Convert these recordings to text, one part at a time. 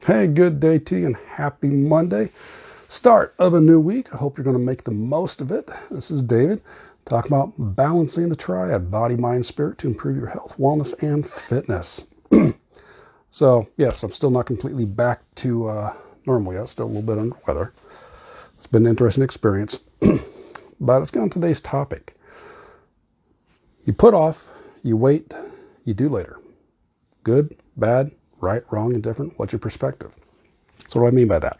Hey, good day to you and happy Monday. Start of a new week. I hope you're going to make the most of it. This is David talking about balancing the triad, body, mind, spirit to improve your health, wellness, and fitness. So, yes, I'm still not completely back to normal yet. Still a little bit under the weather. It's been an interesting experience. But let's get on today's topic. You put off, you wait, you do later. Good, bad, right, wrong, indifferent. What's your perspective? So what do I mean by that?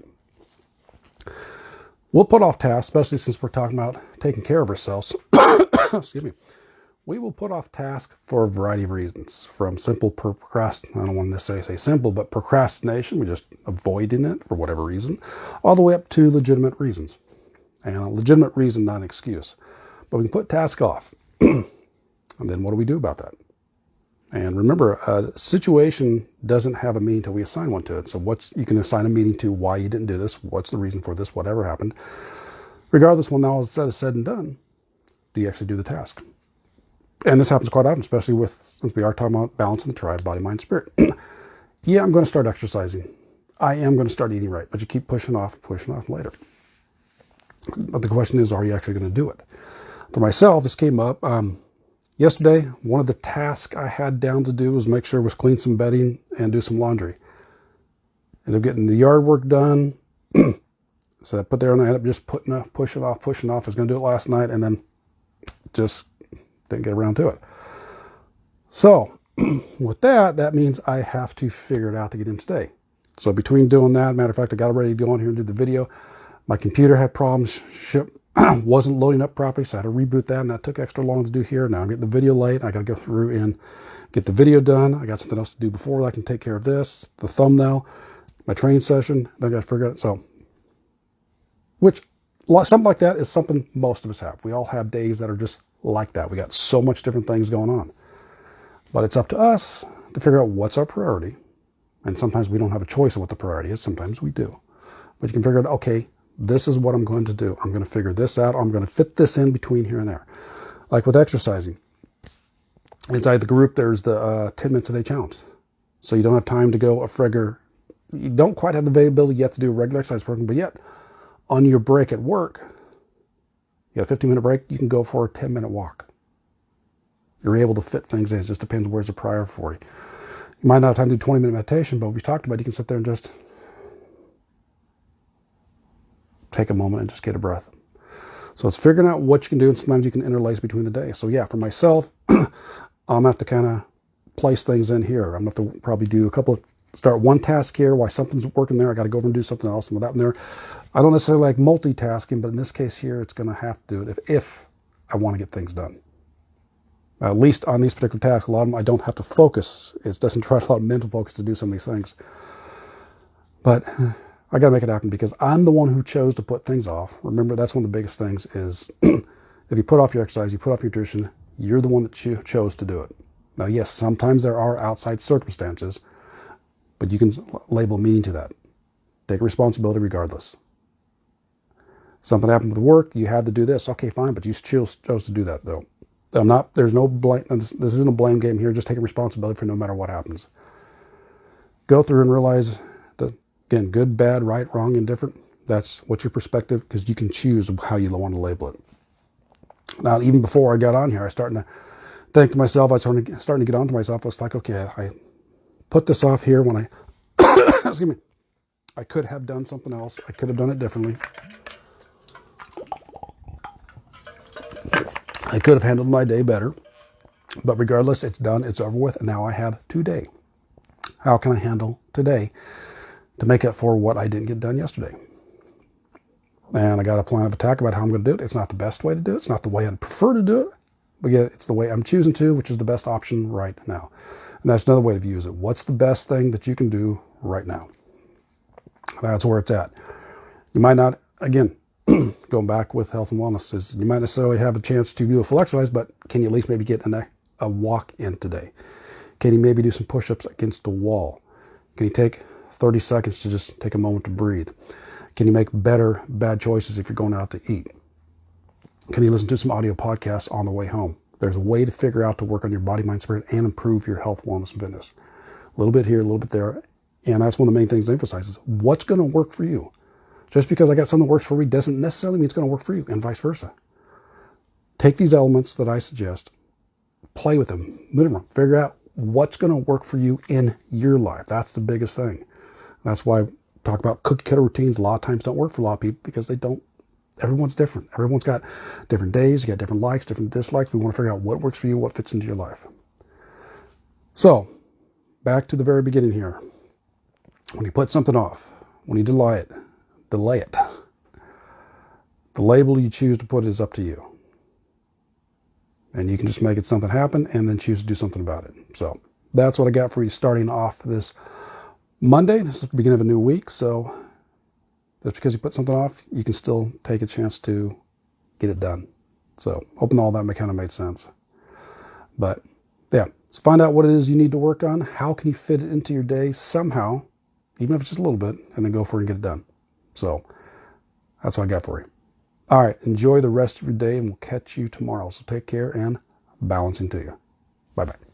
We'll put off tasks, especially since we're talking about taking care of ourselves. Excuse me. We will put off tasks for a variety of reasons, from simple procrastination, I don't want to necessarily say simple, but procrastination, we're just avoiding it for whatever reason, all the way up to legitimate reasons. And a legitimate reason, not an excuse. But we can put tasks off. And then what do we do about that? And remember, a situation doesn't have a meaning until we assign one to it. So you can assign a meaning to why you didn't do this, what's the reason for this, whatever happened. Regardless, when all is said and done, do you actually do the task? And this happens quite often, especially since we are talking about balancing the triad, body, mind, spirit. Yeah, I'm going to start exercising. I am going to start eating right, but you keep pushing off later. But the question is, are you actually going to do it? For myself, this came up yesterday. One of the tasks I had down to do was make sure I was clean some bedding and do some laundry. Ended up getting the yard work done. So I put there and I ended up just pushing off. I was going to do it last night and then just didn't get around to it. So with that means I have to figure it out to get in today. So between doing that, matter of fact, I got ready to go on here and do the video. My computer had problems. Wasn't loading up properly, so I had to reboot that, and that took extra long to do here. Now I'm getting the video late. I got to go through and get the video done. I got something else to do before I can take care of this, the thumbnail, my training session. Then I got to figure it out. So, something like that is something most of us have. We all have days that are just like that. We got so much different things going on. But it's up to us to figure out what's our priority. And sometimes we don't have a choice of what the priority is. Sometimes we do. But you can figure out, okay, this is what I'm going to do. I'm going to figure this out. I'm going to fit this in between here and there. Like with exercising. Inside the group, there's the 10 minutes a day challenge. So you don't have time to go you don't quite have the availability yet to do a regular exercise program, but yet on your break at work, you got a 15-minute break, you can go for a 10-minute walk. You're able to fit things in. It just depends where's the priority for you. You might not have time to do 20-minute meditation, but we talked about you can sit there and just take a moment and just get a breath. So it's figuring out what you can do, and sometimes you can interlace between the days. So yeah, for myself, I'm going to have to kind of place things in here. I'm going to have to probably do start one task here while something's working there. I got to go over and do something else. And with that in there, I don't necessarily like multitasking, but in this case here, it's going to have to do it if I want to get things done. At least on these particular tasks, a lot of them I don't have to focus. It doesn't try a lot of mental focus to do some of these things. But I got to make it happen because I'm the one who chose to put things off. Remember, that's one of the biggest things is if you put off your exercise, you put off your nutrition, you're the one that chose to do it. Now, yes, sometimes there are outside circumstances, but you can label meaning to that. Take responsibility regardless. Something happened with work, you had to do this. Okay, fine, but you chose to do that though. There's no blame. This isn't a blame game here. Just taking responsibility for no matter what happens. Go through and realize that, again, good, bad, right, wrong, indifferent. That's what's your perspective because you can choose how you want to label it. Now, even before I got on here, I was starting to think to myself, I was starting to get onto myself. I was like, okay, I put this off here when excuse me, I could have done something else. I could have done it differently. I could have handled my day better. But regardless, it's done, it's over with, and now I have today. How can I handle today to make up for what I didn't get done yesterday? And I got a plan of attack about how I'm going to do it. It's not the best way to do it. It's not the way I'd prefer to do it. But yet it's the way I'm choosing to, which is the best option right now. And that's another way to use it. What's the best thing that you can do right now? That's where it's at. You might not, again, going back with health and wellness, is you might necessarily have a chance to do a full exercise, but can you at least maybe get a walk in today? Can you maybe do some push-ups against the wall? Can you take 30 seconds to just take a moment to breathe? Can you make bad choices if you're going out to eat? Can you listen to some audio podcasts on the way home? There's a way to figure out to work on your body, mind, spirit, and improve your health, wellness, and fitness. A little bit here, a little bit there. And that's one of the main things I emphasize is what's going to work for you. Just because I got something that works for me doesn't necessarily mean it's going to work for you, and vice versa. Take these elements that I suggest, play with them, move them, figure out what's going to work for you in your life. That's the biggest thing. That's why I talk about cookie cutter routines. A lot of times don't work for a lot of people because they don't. Everyone's different. Everyone's got different days. You got different likes, different dislikes. We want to figure out what works for you, what fits into your life. So, back to the very beginning here. When you put something off, when you delay it. The label you choose to put is up to you. And you can just make it something happen and then choose to do something about it. So that's what I got for you starting off this Monday. This is the beginning of a new week. So just because you put something off, you can still take a chance to get it done. So hoping all that kind of made sense. But yeah, so find out what it is you need to work on. How can you fit it into your day somehow, even if it's just a little bit, and then go for it and get it done. So that's what I got for you. All right, enjoy the rest of your day, and we'll catch you tomorrow. So take care and balancing to you. Bye-bye.